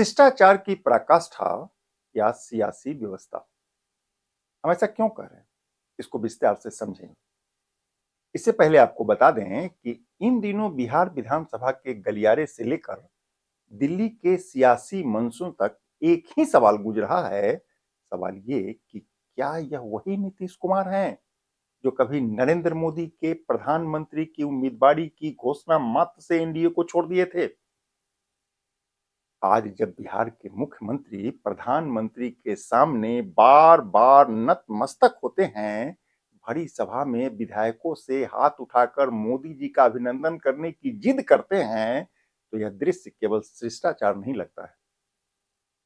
शिष्टाचार की पराकाष्ठा या सियासी व्यवस्था। हम ऐसा क्यों कह रहे हैं, इसको विस्तार से समझेंगे। इससे पहले आपको बता दें कि इन दिनों बिहार विधानसभा के गलियारे से लेकर दिल्ली के सियासी मंचों तक एक ही सवाल गूंज रहा है। सवाल ये कि क्या यह वही नीतीश कुमार हैं जो कभी नरेंद्र मोदी के प्रधानमंत्री की उम्मीदवारी की घोषणा मात्र से एनडीए को छोड़ दिए थे। आज जब बिहार के मुख्यमंत्री प्रधानमंत्री के सामने बार बार नतमस्तक होते हैं, भरी सभा में विधायकों से हाथ उठाकर मोदी जी का अभिनंदन करने की जिद करते हैं, तो यह दृश्य केवल शिष्टाचार नहीं लगता है।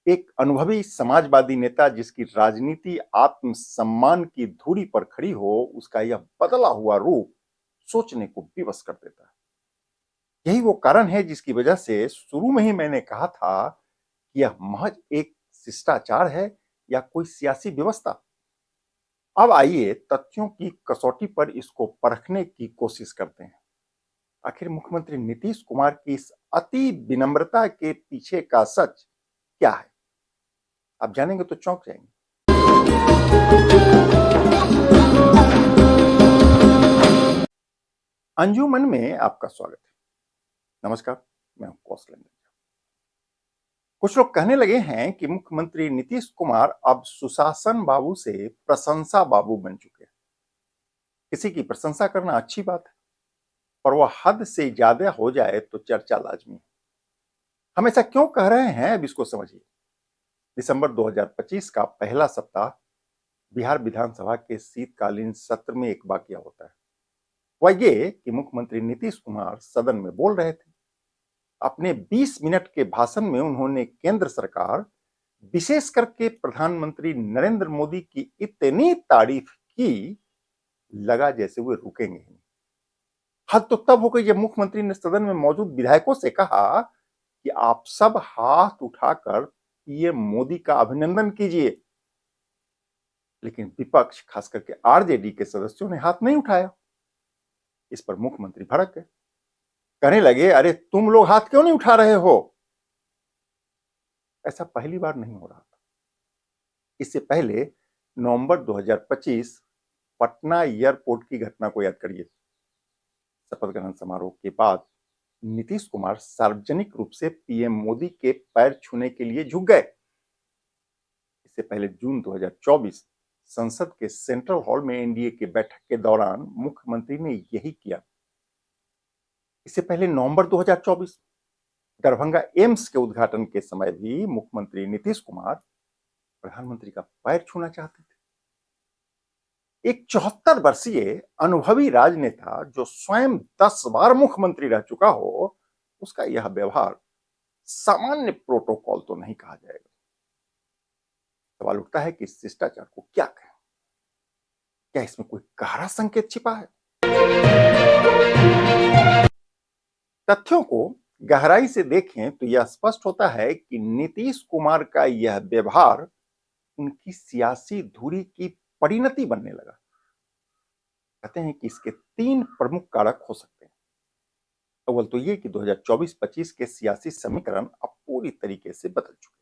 एक अनुभवी समाजवादी नेता जिसकी राजनीति आत्मसम्मान की धुरी पर खड़ी हो, उसका यह बदला हुआ रूप सोचने को विवश कर देता है। यही वो कारण है जिसकी वजह से शुरू में ही मैंने कहा था कि यह महज एक शिष्टाचार है या कोई सियासी व्यवस्था। अब आइए तथ्यों की कसौटी पर इसको परखने की कोशिश करते हैं। आखिर मुख्यमंत्री नीतीश कुमार की इस अति विनम्रता के पीछे का सच क्या है? आप जानेंगे तो चौंक जाएंगे। अंजुमन में आपका स्वागत है। नमस्कार, मैं हूं कौशलेंद्र। कुछ लोग कहने लगे हैं कि मुख्यमंत्री नीतीश कुमार अब सुशासन बाबू से प्रशंसा बाबू बन चुके हैं। किसी की प्रशंसा करना अच्छी बात है, पर वह हद से ज्यादा हो जाए तो चर्चा लाजमी है। हम ऐसा क्यों कह रहे हैं, अब इसको समझिए। दिसंबर 2025 का पहला सप्ताह बिहार विधानसभा के शीतकालीन सत्र में एक वाकया होता है। वह ये कि मुख्यमंत्री नीतीश कुमार सदन में बोल रहे थे। अपने 20 मिनट के भाषण में उन्होंने केंद्र सरकार, विशेष करके प्रधानमंत्री नरेंद्र मोदी की इतनी तारीफ की, लगा जैसे वे रुकेंगे ही। हद तो तब हो गई जब मुख्यमंत्री ने सदन में मौजूद विधायकों से कहा कि आप सब हाथ उठाकर पीएम मोदी का अभिनंदन कीजिए। लेकिन विपक्ष, खास करके आरजेडी के सदस्यों ने हाथ नहीं उठाया। इस पर मुख्यमंत्री भड़क गए, कहने लगे, अरे तुम लोग हाथ क्यों नहीं उठा रहे हो? ऐसा पहली बार नहीं हो रहा था। इससे पहले नवंबर 2025 पटना एयरपोर्ट की घटना को याद करिए। शपथ ग्रहण समारोह के बाद नीतीश कुमार सार्वजनिक रूप से पीएम मोदी के पैर छूने के लिए झुक गए। इससे पहले जून 2024 संसद के सेंट्रल हॉल में एनडीए की बैठक के दौरान मुख्यमंत्री ने यही किया। इससे पहले नवंबर 2024 दरभंगा एम्स के उद्घाटन के समय भी मुख्यमंत्री नीतीश कुमार प्रधानमंत्री का पैर छूना चाहते थे। एक 74 वर्षीय अनुभवी राजनेता जो स्वयं 10 बार मुख्यमंत्री रह चुका हो, उसका यह व्यवहार सामान्य प्रोटोकॉल तो नहीं कहा जाएगा। सवाल उठता है कि इस शिष्टाचार को क्या कहें? क्या इसमें कोई गहरा संकेत छिपा है? तथ्यों को गहराई से देखें तो यह स्पष्ट होता है कि नीतीश कुमार का यह व्यवहार उनकी सियासी धुरी की परिणति बनने लगा। कहते हैं कि इसके 3 प्रमुख कारक हो सकते हैं। अव्वल तो ये कि 2024-25 के सियासी समीकरण अब पूरी तरीके से बदल चुके हैं।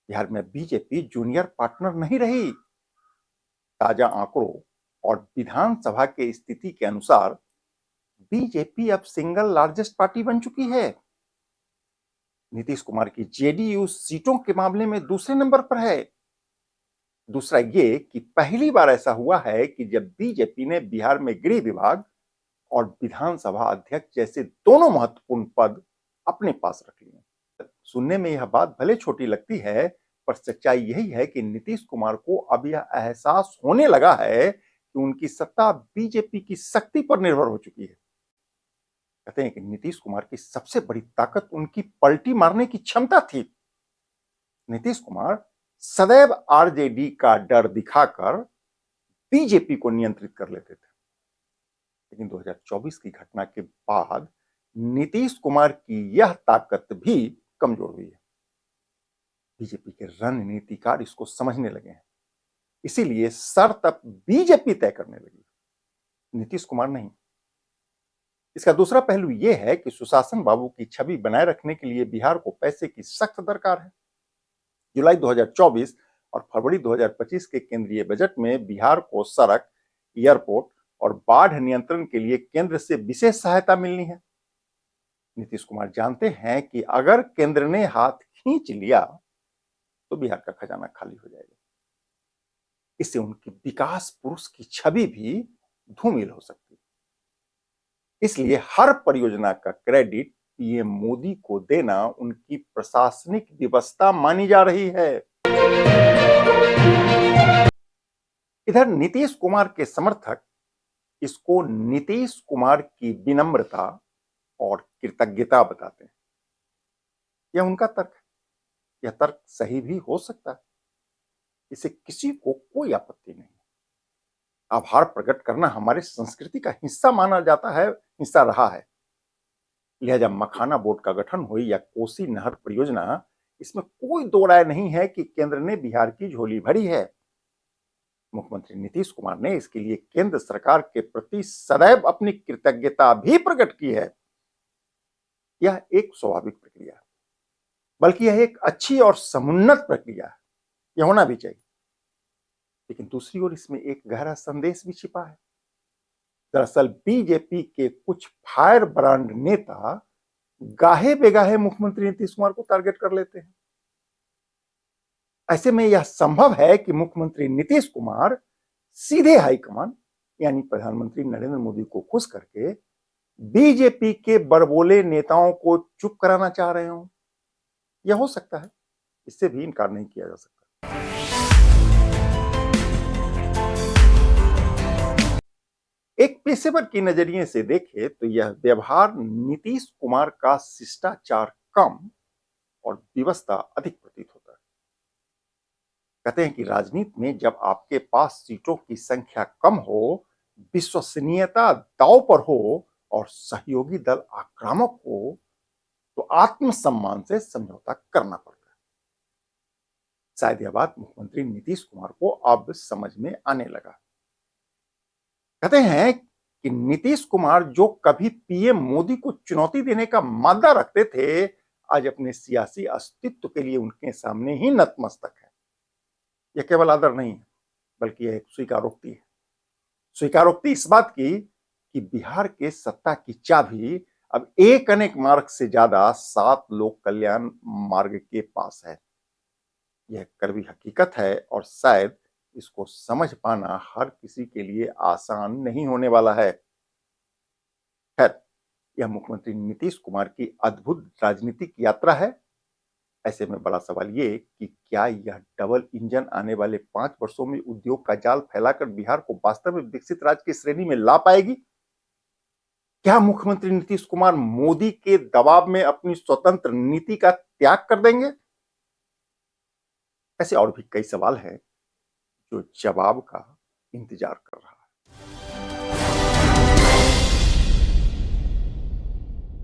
बिहार में बीजेपी जूनियर पार्टनर नहीं रही। ताजा आंकड़ों और विधानसभा के स्थिति के अनुसार बीजेपी अब सिंगल लार्जेस्ट पार्टी बन चुकी है। नीतीश कुमार की जेडीयू सीटों के मामले में दूसरे नंबर पर है। दूसरा ये कि पहली बार ऐसा हुआ है कि जब बीजेपी ने बिहार में गृह विभाग और विधानसभा अध्यक्ष जैसे दोनों महत्वपूर्ण पद अपने पास रख लिए। सुनने में यह बात भले छोटी लगती है, पर सच्चाई यही है कि नीतीश कुमार को अब यह एहसास होने लगा है कि उनकी सत्ता बीजेपी की शक्ति पर निर्भर हो चुकी है। कहते हैं कि नीतीश कुमार की सबसे बड़ी ताकत उनकी पलटी मारने की क्षमता थी। नीतीश कुमार सदैव आरजेडी का डर दिखाकर बीजेपी को नियंत्रित कर लेते थे। लेकिन 2024 की घटना के बाद नीतीश कुमार की यह ताकत भी कमजोर हुई है। बीजेपी के रणनीतिकार इसको समझने लगे हैं। इसीलिए शर्त अब बीजेपी तय करने लगी, नीतीश कुमार नहीं। इसका दूसरा पहलू यह है कि सुशासन बाबू की छवि बनाए रखने के लिए बिहार को पैसे की सख्त दरकार है। जुलाई 2024 और फरवरी 2025 के केंद्रीय बजट में बिहार को सड़क, एयरपोर्ट और बाढ़ नियंत्रण के लिए केंद्र से विशेष सहायता मिलनी है। नीतीश कुमार जानते हैं कि अगर केंद्र ने हाथ खींच लिया तो बिहार का खजाना खाली हो जाएगा। इससे उनकी विकास पुरुष की छवि भी धूमिल हो सकती है। इसलिए हर परियोजना का क्रेडिट पीएम मोदी को देना उनकी प्रशासनिक व्यवस्था मानी जा रही है। इधर नीतीश कुमार के समर्थक इसको नीतीश कुमार की विनम्रता और कृतज्ञता बताते हैं। यह उनका तर्क है। यह तर्क सही भी हो सकता है। इसे किसी को कोई आपत्ति नहीं। आभार प्रकट करना हमारी संस्कृति का हिस्सा माना जाता है, हिस्सा रहा है। लिहाजा मखाना बोर्ड का गठन हो या कोसी नहर परियोजना, इसमें कोई दो राय नहीं है कि केंद्र ने बिहार की झोली भरी है। मुख्यमंत्री नीतीश कुमार ने इसके लिए केंद्र सरकार के प्रति सदैव अपनी कृतज्ञता भी प्रकट की है। यह एक स्वाभाविक प्रक्रिया है, बल्कि यह एक अच्छी और समुन्नत प्रक्रिया है। यह होना भी चाहिए। लेकिन दूसरी ओर इसमें एक गहरा संदेश भी छिपा है। दरअसल बीजेपी के कुछ फायर ब्रांड नेता गाहे बेगाहे मुख्यमंत्री नीतीश कुमार को टारगेट कर लेते हैं। ऐसे में यह संभव है कि मुख्यमंत्री नीतीश कुमार सीधे हाईकमान यानी प्रधानमंत्री नरेंद्र मोदी को खुश करके बीजेपी के बड़बोले नेताओं को चुप कराना चाह रहे हो। यह हो सकता है, इससे भी इनकार नहीं किया जा सकता। एक पेशेवर की नजरिए से देखें तो यह व्यवहार नीतीश कुमार का शिष्टाचार कम और व्यवस्था अधिक प्रतीत होता है। कहते हैं कि राजनीति में जब आपके पास सीटों की संख्या कम हो, विश्वसनीयता दांव पर हो और सहयोगी दल आक्रामक हो, तो आत्मसम्मान से समझौता करना पड़ता है। शायद यह बात मुख्यमंत्री नीतीश कुमार को अब समझ में आने लगा। कहते हैं कि नीतीश कुमार जो कभी पीएम मोदी को चुनौती देने का मादा रखते थे, आज अपने सियासी अस्तित्व के लिए उनके सामने ही नतमस्तक है। यह केवल आदर नहीं है, बल्कि यह एक स्वीकारोक्ति है। स्वीकारोक्ति इस बात की कि बिहार के सत्ता की चाबी अब एक अनेक मार्ग से ज्यादा 7 लोक कल्याण मार्ग के पास है। यह कड़वी हकीकत है और शायद इसको समझ पाना हर किसी के लिए आसान नहीं होने वाला है। खैर, यह मुख्यमंत्री नीतीश कुमार की अद्भुत राजनीतिक यात्रा है। ऐसे में बड़ा सवाल ये कि क्या यह डबल इंजन आने वाले 5 वर्षों में उद्योग का जाल फैलाकर बिहार को वास्तव में विकसित राज्य की श्रेणी में ला पाएगी? क्या मुख्यमंत्री नीतीश कुमार मोदी के दबाव में अपनी स्वतंत्र नीति का त्याग कर देंगे? ऐसे और भी कई सवाल हैं जो जवाब का इंतजार कर रहा है।